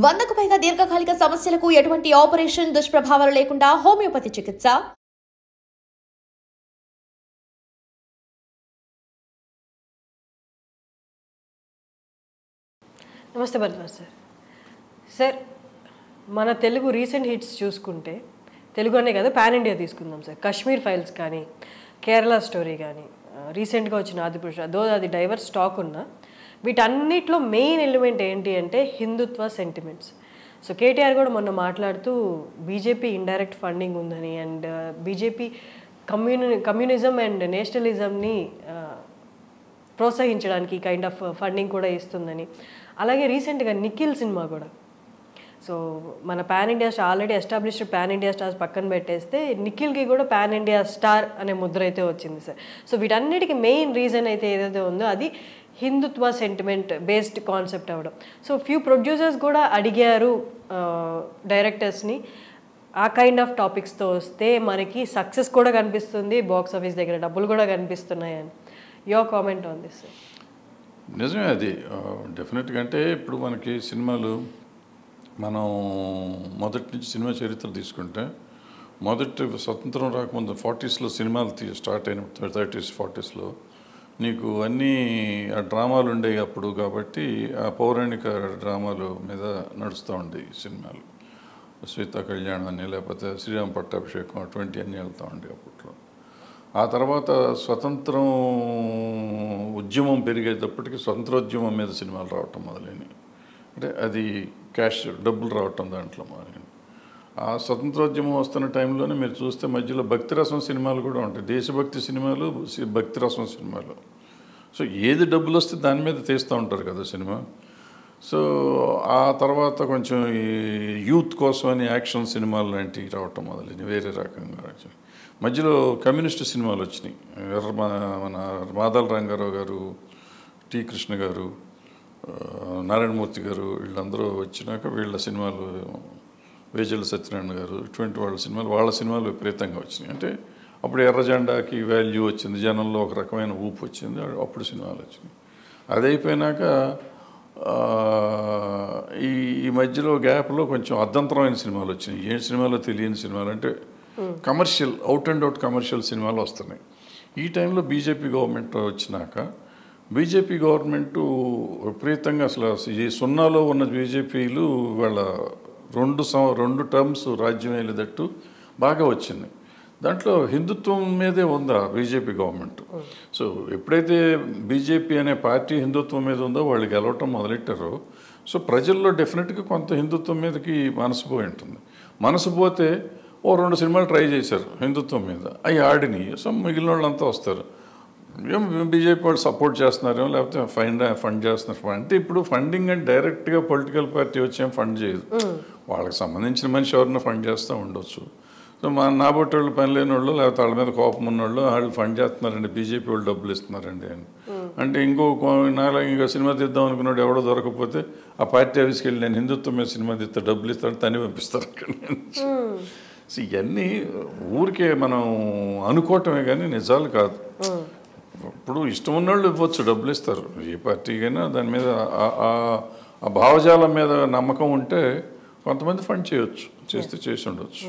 100కు పైగా దీర్ఘకాలిక సమస్యలకు ఎటువంటి ఆపరేషన్ దుష్ప్రభావాలు లేకుండా హోమియోపతి చికిత్స. నమస్తే భరద్వాజ్ సార్. సార్, మన తెలుగు రీసెంట్ హిట్స్ చూసుకుంటే తెలుగు అనే కదా పాన్ ఇండియా తీసుకుందాం సార్. కాశ్మీర్ ఫైల్స్ కానీ, కేరళ స్టోరీ కానీ, రీసెంట్గా వచ్చిన ఆదిపురుష, దో అది డైవర్స్ స్టాక్ ఉన్నా వీటన్నిటిలో మెయిన్ ఎలిమెంట్ ఏంటి అంటే హిందుత్వ సెంటిమెంట్స్. సో కేటీఆర్ కూడా మొన్న మాట్లాడుతూ బీజేపీ ఇండైరెక్ట్ ఫండింగ్ ఉందని అండ్ బీజేపీ కమ్యూనిజం అండ్ నేషనలిజంని ప్రోత్సహించడానికి కైండ్ ఆఫ్ ఫండింగ్ కూడా ఇస్తుందని, అలాగే రీసెంట్గా నిఖిల్ సినిమా కూడా. సో మన pan India star, already established pan India stars పక్కన పెట్టేస్తే నిఖిల్కి కూడా పాన్ ఇండియా స్టార్ అనే ముద్ర అయితే వచ్చింది సార్. సో వీటన్నిటికీ మెయిన్ రీజన్ అయితే ఏదైతే ఉందో అది హిందుత్వ సెంటిమెంట్ బేస్డ్ కాన్సెప్ట్ అవ్వడం. సో ఫ్యూ ప్రొడ్యూసర్స్ కూడా అడిగారు డైరెక్టర్స్ని ఆ కైండ్ ఆఫ్ టాపిక్స్తో వస్తే మనకి సక్సెస్ కూడా కనిపిస్తుంది, బాక్స్ ఆఫీస్ దగ్గర డబ్బులు కూడా కనిపిస్తున్నాయని. Your comment on this sir? నిజమే అది డెఫినెట్గా. అంటే ఇప్పుడు మనకి సినిమాలు మనం మొదటి నుంచి సినిమా చరిత్ర తీసుకుంటే మొదటి స్వతంత్రం రాకముందు 40స్లో సినిమాలు స్టార్ట్ అయిన 30s 40స్లో నీకు అన్నీ ఆ డ్రామాలు ఉండేవి అప్పుడు కాబట్టి ఆ పౌరాణిక డ్రామాలు మీద నడుస్తూ ఉండేవి సినిమాలు. సీతా కళ్యాణం అని లేకపోతే శ్రీరామ పట్టాభిషేకం అటువంటి అన్నీ వెళ్తూ ఉండేవి అప్పట్లో. ఆ తర్వాత స్వతంత్రం ఉద్యమం పెరిగేటప్పటికి స్వతంత్రోద్యమం మీద సినిమాలు రావటం మొదలైనవి. అంటే అది క్యాష్ డబ్బులు రావటం దాంట్లో మొదలైనవి. ఆ స్వతంత్రోద్యమం వస్తున్న టైంలోనే మీరు చూస్తే మధ్యలో భక్తిరసం సినిమాలు కూడా ఉంటాయి, దేశభక్తి సినిమాలు, భక్తిరసం సినిమాలు. సో ఏది డబ్బులు వస్తే దాని మీద తీస్తూ ఉంటారు కదా సినిమా. సో ఆ తర్వాత కొంచెం ఈ యూత్ కోసం అని యాక్షన్ సినిమాలు లాంటివి రావటం మొదలైనవి, వేరే రకంగా వచ్చినాయి. మధ్యలో కమ్యూనిస్టు సినిమాలు వచ్చినాయి. మన మాదాల రంగారావు గారు, టి కృష్ణ గారు, నారాయణమూర్తి గారు వీళ్ళందరూ వచ్చినాక వీళ్ళ సినిమాలు, వేజల సత్యనారాయణ గారు ఇటువంటి వాళ్ళ సినిమాలు విపరీతంగా వచ్చినాయి. అంటే అప్పుడు ఎర్రజెండాకి వాల్యూ వచ్చింది, జనంలో ఒక రకమైన ఊపు వచ్చింది, అప్పుడు సినిమాలు వచ్చినాయి. అది అయిపోయినాక ఈ మధ్యలో గ్యాప్లో కొంచెం అర్ధంతరమైన సినిమాలు వచ్చినాయి. ఏ సినిమాలో తెలియని సినిమాలు, అంటే commercial, out and out commercial సినిమాలు వస్తున్నాయి. ఈ టైంలో బీజేపీ గవర్నమెంట్ వచ్చినాక బీజేపీ గవర్నమెంటు విపరీతంగా అసలు ఈ సున్నాలో ఉన్న బీజేపీలు వాళ్ళ రెండు టర్మ్స్ రాజ్యం వెళ్ళేటట్టు బాగా వచ్చింది. దాంట్లో హిందుత్వం మీదే ఉందా బీజేపీ గవర్నమెంట్. సో ఎప్పుడైతే బీజేపీ అనే పార్టీ హిందుత్వం మీద ఉందో వాళ్ళు గెలవటం మొదలెట్టారో, సో ప్రజల్లో డెఫినెట్గా కొంత హిందుత్వం మీదకి మనసు పోయి ఉంటుంది. మనసు పోతే 2 సినిమాలు ట్రై చేశారు హిందుత్వం మీద, అవి ఆడినాయి. సో మిగిలిన వాళ్ళంతా వస్తారు, ఏం బీజేపీ వాళ్ళు సపోర్ట్ చేస్తున్నారేమో లేకపోతే ఫండ్ చేస్తున్నారు. అంటే ఇప్పుడు ఫండింగ్ అంటే డైరెక్ట్గా పొలిటికల్ పార్టీ వచ్చేం ఫండ్ చేయదు, వాళ్ళకి సంబంధించిన మనిషి ఎవరిని ఫండ్ చేస్తూ ఉండొచ్చు. సో నాబొట్టి వాళ్ళు పని లేని వాళ్ళు లేకపోతే వాళ్ళ మీద కోపం ఉన్నవాళ్ళు వాళ్ళు ఫండ్ చేస్తున్నారండి, బీజేపీ వాళ్ళు డబ్బులు ఇస్తున్నారండి అని. అంటే ఇంకో సినిమా తీద్దాం అనుకున్నాడు ఎవడో దొరకకపోతే ఆ పార్టీ ఆఫీస్కి వెళ్ళి నేను హిందుత్వం మీద సినిమా తీస్తే డబ్బులు ఇస్తాడు, తని పంపిస్తారు అక్కడి నుంచి. సో ఇవన్నీ ఊరికే మనం అనుకోవటమే కానీ నిజాలు కాదు. ఇప్పుడు ఇష్టం ఉన్నవాళ్ళు ఇవ్వచ్చు, డబ్బులు ఇస్తారు ఏ పార్టీకైనా. దాని మీద ఆ భావజాలం మీద నమ్మకం ఉంటే కొంతమంది ఫండ్ చేయొచ్చు, చేసి ఉండొచ్చు.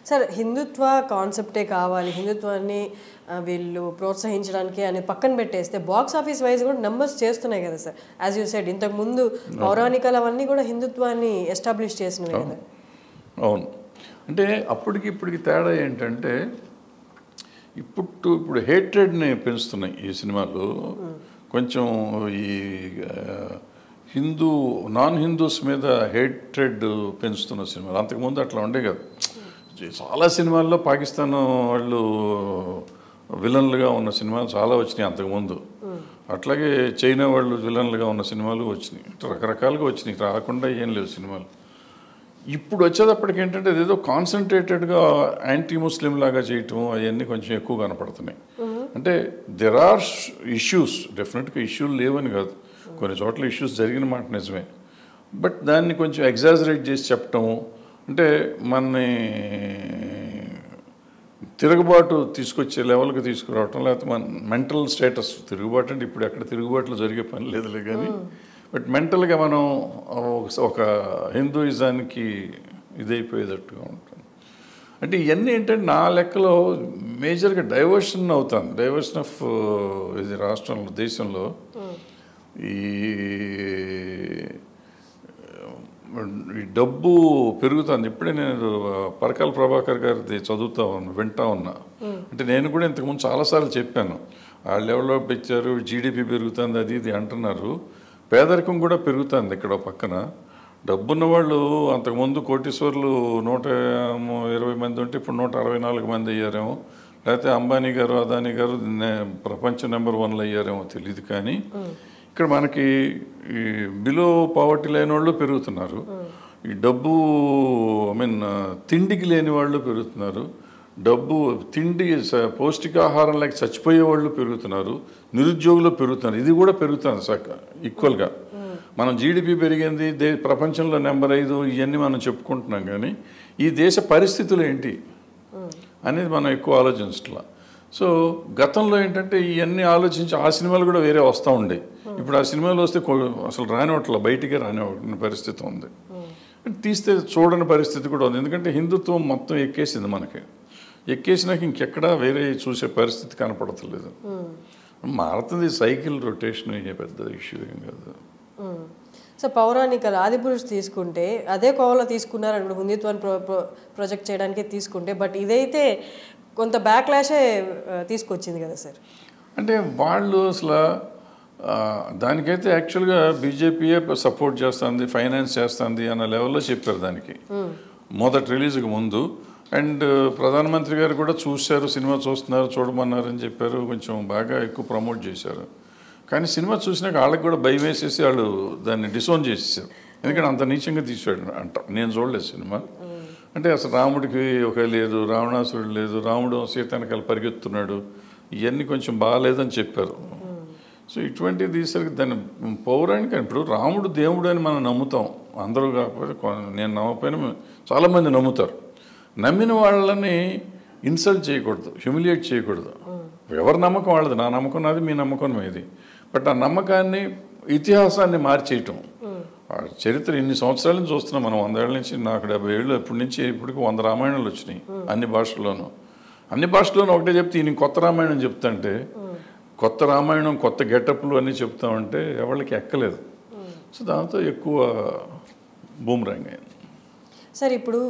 సార్, హిందుత్వ కాన్సెప్టే కావాలి, హిందుత్వాన్ని వీళ్ళు ప్రోత్సహించడానికి అని పక్కన పెట్టేస్తే బాక్స్ ఆఫీస్ వైజ్ కూడా నెంబర్స్ చేస్తున్నాయి కదా సార్. యాజ్ యూ సెడ్, ఇంతకు ముందు పౌరాణికాలు అవన్నీ కూడా హిందుత్వాన్ని ఎస్టాబ్లిష్ చేసినవి కదా. అవును. అంటే అప్పటికి ఇప్పటికి తేడా ఏంటంటే ఇప్పుడు హేట్రెడ్ని పెంచుతున్నాయి ఈ సినిమాలు. కొంచెం ఈ నాన్ హిందూస్ మీద హేట్రెడ్ పెంచుతున్న సినిమాలు. అంతకుముందు అట్లా ఉండే కదా. చాలా సినిమాల్లో పాకిస్తాన్ వాళ్ళు విలన్లుగా ఉన్న సినిమాలు చాలా వచ్చినాయి అంతకుముందు. అట్లాగే చైనా వాళ్ళు విలన్లుగా ఉన్న సినిమాలు వచ్చినాయి, రకరకాలుగా వచ్చినాయి, రాకుండా ఏం లేవు సినిమాలు. ఇప్పుడు వచ్చేటప్పటికి ఏంటంటే అదేదో కాన్సన్ట్రేటెడ్గా యాంటీ ముస్లిం లాగా చేయటం అవన్నీ కొంచెం ఎక్కువ కనపడుతున్నాయి. అంటే దెర్ ఆర్ ఇష్యూస్, డెఫినెట్గా ఇష్యూలు లేవని కాదు, కొన్ని చోట్ల ఇష్యూస్ జరిగిన మాట నిజమే. బట్ దాన్ని కొంచెం ఎగ్జాజరేట్ చేసి చెప్పటము, అంటే మనని తిరుగుబాటు తీసుకొచ్చే లెవెల్కి తీసుకురావటం, లేకపోతే మన మెంటల్ స్టేటస్. తిరుగుబాటు అంటే ఇప్పుడు ఎక్కడ తిరుగుబాట్లు జరిగే పని లేదులే, కానీ బట్ మెంటల్గా మనం ఒక హిందూయిజానికి ఇదైపోయేటట్టుగా ఉంటుంది. అంటే ఇవన్నీ ఏంటంటే నా లెక్కలో మేజర్గా డైవర్షన్ అవుతాను. డైవర్షన్ ఆఫ్ ఇది రాష్ట్రంలో దేశంలో ఈ డబ్బు పెరుగుతుంది. ఇప్పుడే నేను పరకాల ప్రభాకర్ గారిది వింటా ఉన్నా. అంటే నేను కూడా ఇంతకుముందు చాలాసార్లు చెప్పాను, వాళ్ళు డెవలప్ ఇచ్చారు, జీడిపి పెరుగుతుంది, అది ఇది అంటున్నారు. పేదరికం కూడా పెరుగుతుంది ఇక్కడ పక్కన. డబ్బున్న వాళ్ళు అంతకుముందు కోటీశ్వర్లు 120 మంది ఉంటే ఇప్పుడు 164 మంది అయ్యారేమో, లేకపోతే అంబానీ గారు అదానీ గారు ప్రపంచ నెంబర్ 1 అయ్యారేమో తెలియదు. కానీ ఇక్కడ మనకి ఈ బిలో పావర్టీ లేని వాళ్ళు పెరుగుతున్నారు, ఈ డబ్బు తిండికి లేని వాళ్ళు పెరుగుతున్నారు, డబ్బు తిండి పౌష్టికాహారం లేక చచ్చిపోయే వాళ్ళు పెరుగుతున్నారు, నిరుద్యోగులు పెరుగుతున్నారు. ఇది కూడా పెరుగుతుంది ఈక్వల్గా. మనం జీడిపి పెరిగింది, ప్రపంచంలో నెంబర్ 5 ఇవన్నీ మనం చెప్పుకుంటున్నాం. కానీ ఈ దేశ పరిస్థితులు ఏంటి అనేది మనం ఎక్కువ ఆలోచించట్లా. సో గతంలో ఏంటంటే ఇవన్నీ ఆలోచించి ఆ సినిమాలు కూడా వేరే వస్తూ ఉండే. ఇప్పుడు ఆ సినిమాలు వస్తే అసలు రానివట్ల, బయటికే రానివ్వని పరిస్థితి ఉంది. తీస్తే చూడని పరిస్థితి కూడా ఉంది. ఎందుకంటే హిందుత్వం మొత్తం ఎక్కేసింది మనకి. ఎక్కేసినాక ఇంకెక్కడా వేరే చూసే పరిస్థితి కనపడతలేదు. మారుతుంది సైకిల్ రొటేషన్, ఏ పెద్ద ఇష్యూ ఏం కాదు. సో పౌరాణిక ఆదిపురుష్ తీసుకుంటే అదే కోవలో తీసుకున్నారు అనుకో, హిందుత్వాన్ని ప్రొజెక్ట్ చేయడానికి తీసుకుంటే. బట్ ఇదైతే కొంత బ్యాక్లాషే తీసుకొచ్చింది కదా సార్. అంటే వాళ్ళు అసలు దానికైతే యాక్చువల్గా బీజేపీయే సపోర్ట్ చేస్తుంది, ఫైనాన్స్ చేస్తుంది అన్న లెవెల్లో చెప్పారు దానికి మొదటి రిలీజ్కి ముందు. అండ్ ప్రధానమంత్రి గారు కూడా చూశారు, సినిమా చూస్తున్నారు, చూడమన్నారని చెప్పారు, కొంచెం బాగా ఎక్కువ ప్రమోట్ చేశారు. కానీ సినిమా చూసినాక వాళ్ళకి కూడా భయం వేసేసి వాళ్ళు దాన్ని డిసోన్ చేసేసారు. ఎందుకంటే అంత నీచంగా తీసాడు అంట. నేను చూడలేదు సినిమా. అంటే అసలు రాముడికి ఒక లేదు, రావణాసురుడు లేదు, రాముడు సీతానకాలు పరిగెత్తున్నాడు, ఇవన్నీ కొంచెం బాగాలేదని చెప్పారు. సో ఇటువంటివి తీసరికి దాన్ని పౌరాణిక. ఇప్పుడు రాముడు దేవుడు అని మనం నమ్ముతాం, అందరూ కాకపోతే నేను నమ్మకపోయినా చాలామంది నమ్ముతారు. నమ్మిన వాళ్ళని ఇన్సల్ట్ చేయకూడదు, హ్యూమిలియేట్ చేయకూడదు. ఎవరి నమ్మకం వాళ్ళది, నా నమ్మకం నాది, మీ నమ్మకం మీది. బట్ ఆ నమ్మకాన్ని, ఇతిహాసాన్ని మార్చేయటం. చరిత్ర ఇన్ని సంవత్సరాల నుంచి చూస్తున్నాం మనం, 100 ఏళ్ళ నుంచి. నాకు 70 ఏళ్ళు ఎప్పటి నుంచి ఇప్పటికి 100 రామాయణాలు వచ్చినాయి అన్ని భాషల్లోనూ. అన్ని భాషల్లోనూ ఒకటే చెప్తే ఈయన కొత్త రామాయణం చెప్తాంటే, కొత్త రామాయణం కొత్త గెటప్లు అన్నీ చెప్తామంటే ఎవరికి ఎక్కలేదు. సో దాంతో ఎక్కువ బూమరాంగ్ అయింది. సార్ ఇప్పుడు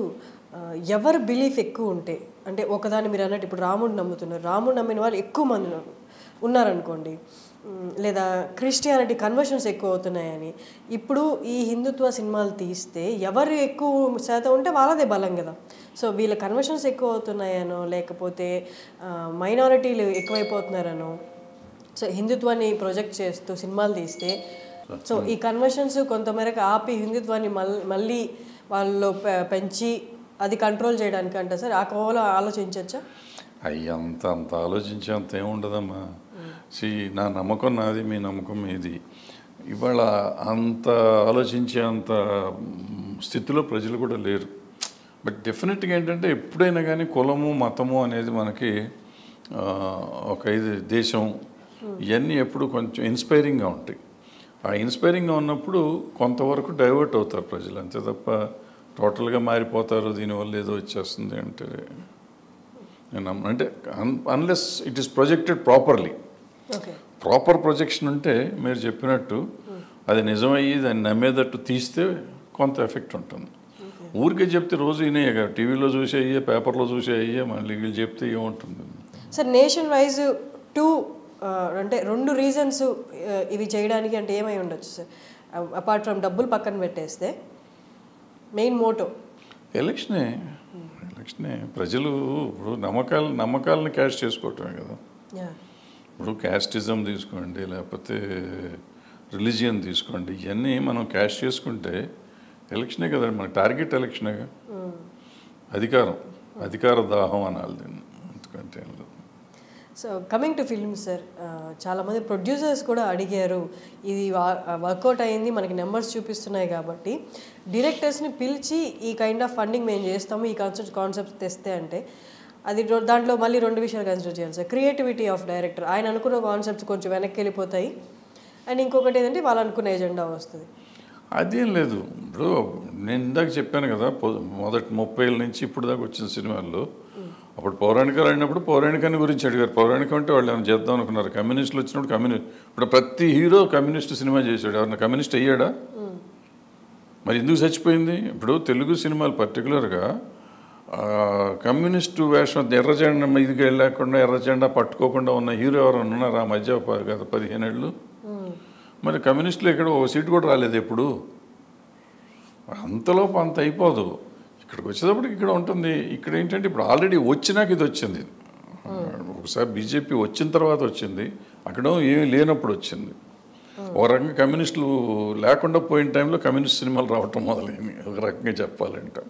ఎవరు బిలీఫ్ ఎక్కువ ఉంటే, అంటే ఒకదాన్ని మీరు అన్నట్టు ఇప్పుడు రాముడు నమ్ముతున్నారు, రాముడు నమ్మిన వాళ్ళు ఎక్కువ మంది ఉన్నారనుకోండి, లేదా క్రిస్టియానిటీ కన్వర్షన్స్ ఎక్కువ అవుతున్నాయని, ఇప్పుడు ఈ హిందుత్వ సినిమాలు తీస్తే ఎవరు ఎక్కువ శాతం ఉంటే వాళ్ళదే బలం కదా. సో వీళ్ళ కన్వర్షన్స్ ఎక్కువ అవుతున్నాయనో, లేకపోతే మైనారిటీలు ఎక్కువైపోతున్నారనో, సో హిందుత్వాన్ని ప్రొజెక్ట్ చేస్తూ సినిమాలు తీస్తే, సో ఈ కన్వర్షన్స్ కొంతమేరకు ఆపి హిందుత్వాన్ని మళ్ళీ వాళ్ళు పెంచి అది కంట్రోల్ చేయడానికి అంటే సార్ ఆ కోవలో ఆలోచించవచ్చా? అంత ఆలోచించే అంత ఏముండదమ్మా. నా నమ్మకం నాది, మీ నమ్మకం మీది. ఇవాళ అంత ఆలోచించే అంత స్థితిలో ప్రజలు కూడా లేరు. బట్ డెఫినెట్గా ఏంటంటే ఎప్పుడైనా కానీ కులము మతము అనేది మనకి ఒక ఇది దేశం ఇవన్నీ ఎప్పుడు కొంచెం ఇన్స్పైరింగ్గా ఉంటాయి. ఆ ఇన్స్పైరింగ్గా ఉన్నప్పుడు కొంతవరకు డైవర్ట్ అవుతారు ప్రజలు, అంతే తప్ప టోటల్గా మారిపోతారు దీనివల్ల ఏదో వచ్చేస్తుంది అంటే అంటే unless it is projected properly. Proper projection ఉంటే మీరు చెప్పినట్టు అది నిజమయ్యి దాన్ని నమ్మేటట్టు తీస్తే కొంత ఎఫెక్ట్ ఉంటుంది. ఊరికే చెప్తే రోజు వినేయగా టీవీలో చూసే అయ్యే, పేపర్లో చూసే అయ్యే, మళ్ళీ వీళ్ళు చెప్తే ఏముంటుంది సార్? నేషన్ వైజ్ అంటే 2 రీజన్స్ ఇవి చేయడానికి అంటే ఏమై ఉండొచ్చు సార్, అపార్ట్ ఫ్రమ్ డబ్బులు పక్కన పెట్టేస్తే? మెయిన్ మోటో ఎలక్షనే. ప్రజలు ఇప్పుడు నమ్మకాలను క్యాష్ చేసుకోవటమే కదా. ఇప్పుడు క్యాస్టిజం తీసుకోండి, లేకపోతే రిలీజియన్ తీసుకోండి, ఇవన్నీ మనం క్యాష్ చేసుకుంటే ఎలక్షనే కదా మన టార్గెట్. ఎలక్షనేగా అధికార దాహం అనాలి దీన్ని, ఎందుకంటే. So coming to film sir, చాలామంది ప్రొడ్యూసర్స్ కూడా అడిగారు, ఇది వర్కౌట్ అయింది, మనకి నెంబర్స్ చూపిస్తున్నాయి కాబట్టి డైరెక్టర్స్ని పిలిచి ఈ కైండ్ ఆఫ్ ఫండింగ్ మేము చేస్తాము, ఈ కాన్సెప్ట్స్ తెస్తే అంటే అది దాంట్లో మళ్ళీ 2 విషయాలు కన్సిడర్ చేయాలి సార్. క్రియేటివిటీ ఆఫ్ డైరెక్టర్, ఆయన అనుకున్న కాన్సెప్ట్స్ కొంచెం వెనక్కి వెళ్ళిపోతాయి. అండ్ ఇంకొకటి ఏంటంటే వాళ్ళు అనుకున్న ఎజెండా వస్తుంది. అదేం లేదు. ఇప్పుడు నేను ఇందాక చెప్పాను కదా, మొదటి 30 ఏళ్ళ నుంచి ఇప్పుడు దాకా వచ్చిన సినిమాల్లో అప్పుడు పౌరాణికాలు అయినప్పుడు పౌరాణికాన్ని గురించి అడిగారు. పౌరాణికం అంటే వాళ్ళు ఏమైనా చేద్దాం అనుకున్నారు. కమ్యూనిస్టులు వచ్చినప్పుడు ఇప్పుడు ప్రతి హీరో కమ్యూనిస్ట్ సినిమా చేశాడు. ఎవరైనా కమ్యూనిస్ట్ అయ్యాడా? మరి ఎందుకు చచ్చిపోయింది? ఇప్పుడు తెలుగు సినిమాలు పర్టికులర్గా కమ్యూనిస్టు వేషం ఎర్రజెండా మీదికి వెళ్ళకుండా ఎర్రజెండా పట్టుకోకుండా ఉన్న హీరో ఎవరైనా ఉన్నారా మధ్య గత 15 ఏళ్ళు? మరి కమ్యూనిస్టులు ఇక్కడ ఒక సీటు కూడా రాలేదు ఎప్పుడు. అంతలోపు అంత అయిపోదు. ఇక్కడికి వచ్చేటప్పటికి ఇక్కడ ఉంటుంది. ఇక్కడ ఏంటంటే ఇప్పుడు ఆల్రెడీ వచ్చినాక ఇది వచ్చింది. ఒకసారి బీజేపీ వచ్చిన తర్వాత వచ్చింది, అక్కడ ఏమీ లేనప్పుడు వచ్చింది. ఒక రకంగా కమ్యూనిస్టులు లేకుండా పోయిన టైంలో కమ్యూనిస్ట్ సినిమాలు రావటం మొదలైంది, ఒక రకంగా చెప్పాలంటే.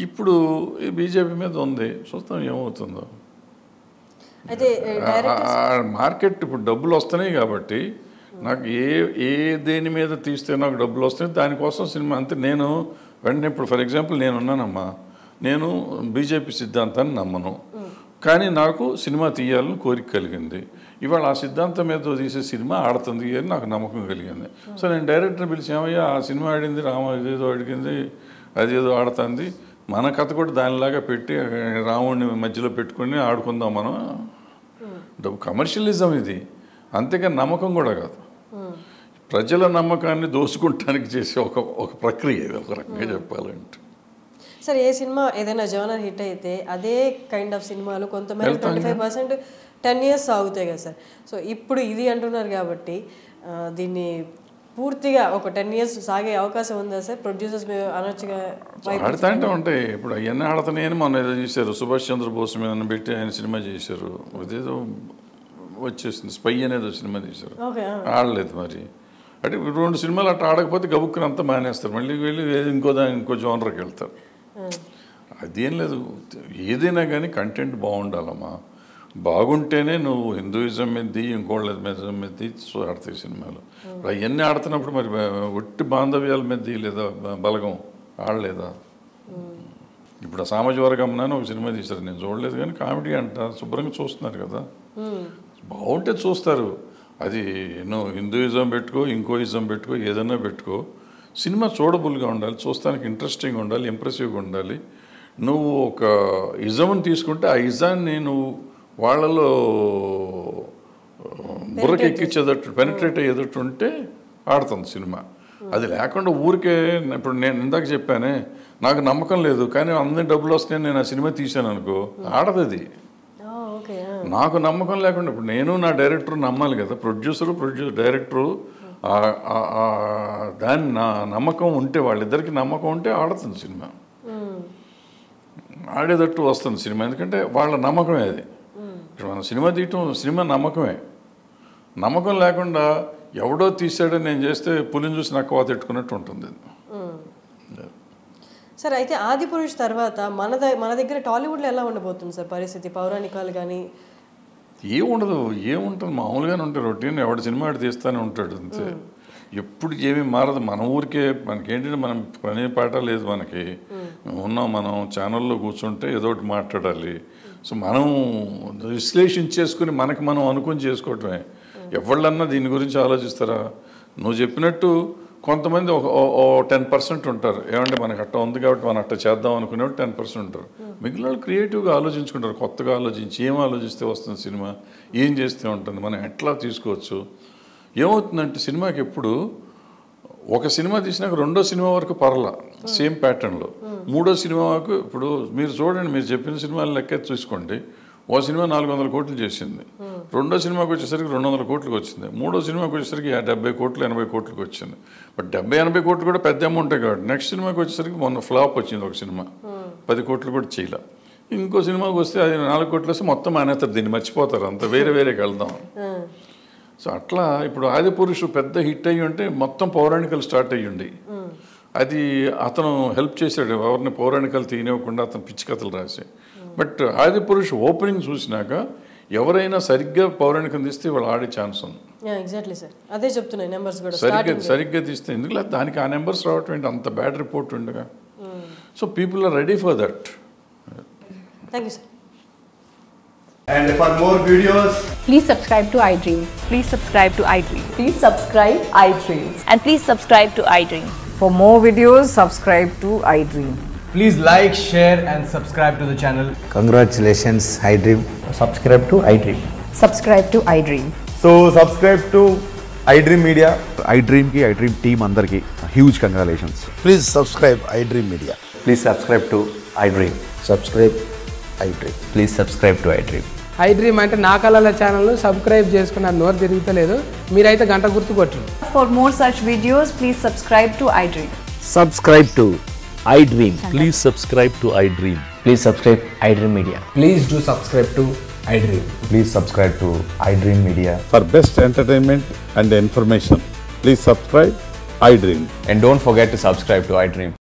ఇప్పుడు ఈ బీజేపీ మీద ఉంది, చూస్తాం ఏమవుతుందో. అయితే మార్కెట్ ఇప్పుడు డబ్బులు వస్తున్నాయి కాబట్టి నాకు ఏ దేని మీద తీస్తే నాకు డబ్బులు వస్తున్నాయి దానికోసం సినిమా అంతే. నేను వెంటనే ఇప్పుడు ఫర్ ఎగ్జాంపుల్ నేనున్నానమ్మా, నేను బీజేపీ సిద్ధాంతాన్ని నమ్మను, కానీ నాకు సినిమా తీయాలని కోరిక కలిగింది. ఇవాళ ఆ సిద్ధాంతం మీద తీసే సినిమా ఆడుతుంది అని నాకు నమ్మకం కలిగింది. సో నేను డైరెక్టర్ని పిలిచి, ఏమయ్యా ఆ సినిమా ఆడింది, రామ ఇదేదో అడిగింది, అదేదో ఆడుతుంది, మన కథ కూడా దానిలాగా పెట్టి రాముడిని మధ్యలో పెట్టుకుని ఆడుకుందాం మనం. కమర్షియలిజం ఇది, అంతేకాని నమ్మకం కూడా కాదు. ప్రజల నమ్మకాన్ని దోసుకుంటానికి చేసే ఒక ప్రక్రియ ఇది, ఒక రకంగా చెప్పాలంటే. సరే, ఏ సినిమా ఏదైనా జోనర్ హిట్ అయితే అదే కైండ్ ఆఫ్ సినిమాలు కొంతమంది 25% 10 years సాగుతాయి కదా సార్. సో ఇప్పుడు ఇది అంటున్నారు కాబట్టి దీన్ని పూర్తిగా ఒక 10 years సాగే అవకాశం ఉందా సార్? ప్రొడ్యూసర్స్ అనొచ్చుగా ఆడుతుంటే ఉంటాయి. ఇప్పుడు అవన్నీ ఆడుతున్నాయని మొన్న ఏదో చేశారు, సుభాష్ చంద్రబోస్ మీద పెట్టి ఆయన సినిమా చేశారు, అదేదో వచ్చేసింది, స్పై అనేది సినిమా తీశారు, ఆడలేదు. మరి అంటే 2 సినిమాలు అట్లా ఆడకపోతే గబుక్కుని అంతా మానేస్తారు, మళ్ళీ వెళ్ళి ఇంకో జోనర్కి వెళ్తారు. అదేం లేదు, ఏదైనా కానీ కంటెంట్ బాగుండాలమ్మా. బాగుంటేనే నువ్వు హిందూయిజం మీద ఇంకోళ్ళ మీద ఆడతాయి సినిమాలు. అవన్నీ ఆడుతున్నప్పుడు మరి ఒట్టి బాంధవ్యాల మీద లేదా బలగం ఆడలేదా? ఇప్పుడు సామాజిక వర్గం అని ఒక సినిమా తీశారు, నేను చూడలేదు కానీ కామెడీ అంట శుభ్రంగా చూస్తున్నారు కదా, బాగుంటే చూస్తారు. అది నువ్వు హిందూయిజం పెట్టుకో, ఇంకో ఇజం పెట్టుకో, ఏదైనా పెట్టుకో, సినిమా చూడబుల్గా ఉండాలి, చూస్తానికి ఇంట్రెస్టింగ్ ఉండాలి, ఇంప్రెసివ్గా ఉండాలి. నువ్వు ఒక ఇజంని తీసుకుంటే ఆ ఇజాన్ని నువ్వు వాళ్ళలో బుర్రకి ఎక్కించేటట్టు పెనిట్రేట్ అయ్యేటట్టు ఉంటే ఆడుతుంది సినిమా. అది లేకుండా ఊరికే, ఇప్పుడు నేను ఇందాక చెప్పానే నాకు నమ్మకం లేదు కానీ అందరి డబ్బులు వస్తాయని నేను ఆ సినిమా తీశాను అనుకో, ఆడదు. నాకు నమ్మకం లేకుండా ఇప్పుడు నేను నా డైరెక్టర్ నమ్మాలి కదా, డైరెక్టరు దాన్ని నా నమ్మకం ఉంటే, వాళ్ళిద్దరికి నమ్మకం ఉంటే ఆడుతుంది సినిమా, ఆడేటట్టు వస్తుంది సినిమా. ఎందుకంటే వాళ్ళ నమ్మకమే అది. ఇప్పుడు మన సినిమా తీయటం సినిమా నమ్మకమే. నమ్మకం లేకుండా ఎవడో తీసాడని నేను చేస్తే పులిని చూసి నక్కవా తిట్టుకున్నట్టు ఉంటుంది. సార్, అయితే ఆదిపురుష్ తర్వాత మన దగ్గర టాలీవుడ్లో ఎలా ఉండబోతుంది సార్ పరిస్థితి? పౌరాణికాలు కానీ ఏముంటుంది, మామూలుగానే ఉంటాయి, రొటీన్. ఎవడి సినిమా ఆడి తీస్తూనే ఉంటాడు అంతే. ఎప్పుడు ఏమీ మారదు. మన ఊరికే మనకేంటంటే మనం పని పాట లేదు, మనకి ఉన్నాం, మనం ఛానల్లో కూర్చుంటే ఏదో ఒకటి మాట్లాడాలి. సో మనం విశ్లేషించేసుకుని మనకి మనం అనుకుని చేసుకోవటమే. ఎవళ్ళన్నా దీని గురించి ఆలోచిస్తారా? నువ్వు చెప్పినట్టు కొంతమంది ఒక 10% ఉంటారు, ఏమంటే మనకు అట్ట ఉంది కాబట్టి మనం అట్ట చేద్దాం అనుకునేవాళ్ళు 10% ఉంటారు. మిగిలిన వాళ్ళు క్రియేటివ్గా ఆలోచించుకుంటారు, కొత్తగా ఆలోచించి ఏం ఆలోచిస్తే వస్తుంది సినిమా, ఏం చేస్తే ఉంటుంది, మనం ఎట్లా తీసుకోవచ్చు. ఏమవుతుందంటే సినిమాకి ఎప్పుడు ఒక సినిమా తీసినాక రెండో సినిమా వరకు పర్లా సేమ్ ప్యాటర్న్లో, మూడో సినిమాకు ఇప్పుడు మీరు చూడండి, మీరు చెప్పిన సినిమాలు లెక్క చూసుకోండి. ఓ సినిమా 400 కోట్లు చేసింది, రెండో సినిమాకి వచ్చేసరికి 200 కోట్లకు వచ్చింది, మూడో సినిమాకి వచ్చేసరికి 70 కోట్లు 80 కోట్లకు వచ్చింది. బట్ 70-80 కోట్లు కూడా పెద్ద అమౌంటే కాబట్టి నెక్స్ట్ సినిమాకి వచ్చేసరికి మొన్న ఫ్లాప్ వచ్చింది, ఒక సినిమా 10 కోట్లు కూడా చేయలే. ఇంకో సినిమాకి వస్తే అది 4 కోట్లు వస్తే మొత్తం మానేస్తారు, దీన్ని మర్చిపోతారు, అంత వేరేకి వెళ్దాం. సో అట్లా ఇప్పుడు ఆదిపురుషు పెద్ద హిట్ అయ్యి ఉంటే మొత్తం పౌరాణికలు స్టార్ట్ అయ్యిండి. అది అతను హెల్ప్ చేశాడు, ఎవరిని పౌరాణికలు తీయనివ్వకుండా అతను పిచ్చి కథలు రాసి. బట్ ఆదిపురుష్ ఓపెనింగ్ చూసినాక ఎవరైనా సరిగ్గా పౌరాణికం తీస్తే వాళ్ళు ఆడే ఛాన్స్ ఉంది. ఎగ్జాక్ట్లీ సార్, అదే చెప్తున్నాయి నెంబర్స్ కూడా. సరిగ్గా తీస్తే ఎందుకు లేదు, దానికి ఆ నెంబర్స్ రావటం ఏంటి, అంత బ్యాడ్ రిపోర్ట్ ఉండగా. So people are ready for that. Thank you sir. And for more videos, Please subscribe to iDream. Please subscribe to iDream. Please subscribe iDream. And please subscribe to iDream. For more videos, subscribe to iDream. please like, share and subscribe to the channel. Congratulations, iDream. Subscribe to iDream. Subscribe to iDream. So subscribe to iDream Media. iDream ki iDream team andarki huge congratulations. Please subscribe iDream Media. Please subscribe to iDream. Subscribe iDream. Please subscribe to iDream. iDream అంటే నా కళల channel subscribe చేసుకున్న నోరు తిరుగుతలేదు మీరైతే గంట గుర్తు కొట్టండి. For more such videos, please subscribe to iDream. Subscribe to iDream. Please subscribe to iDream. Please subscribe iDream Media. Please do subscribe to iDream. Please subscribe to iDream Media. For best entertainment and information, please subscribe iDream. And don't forget to subscribe to iDream.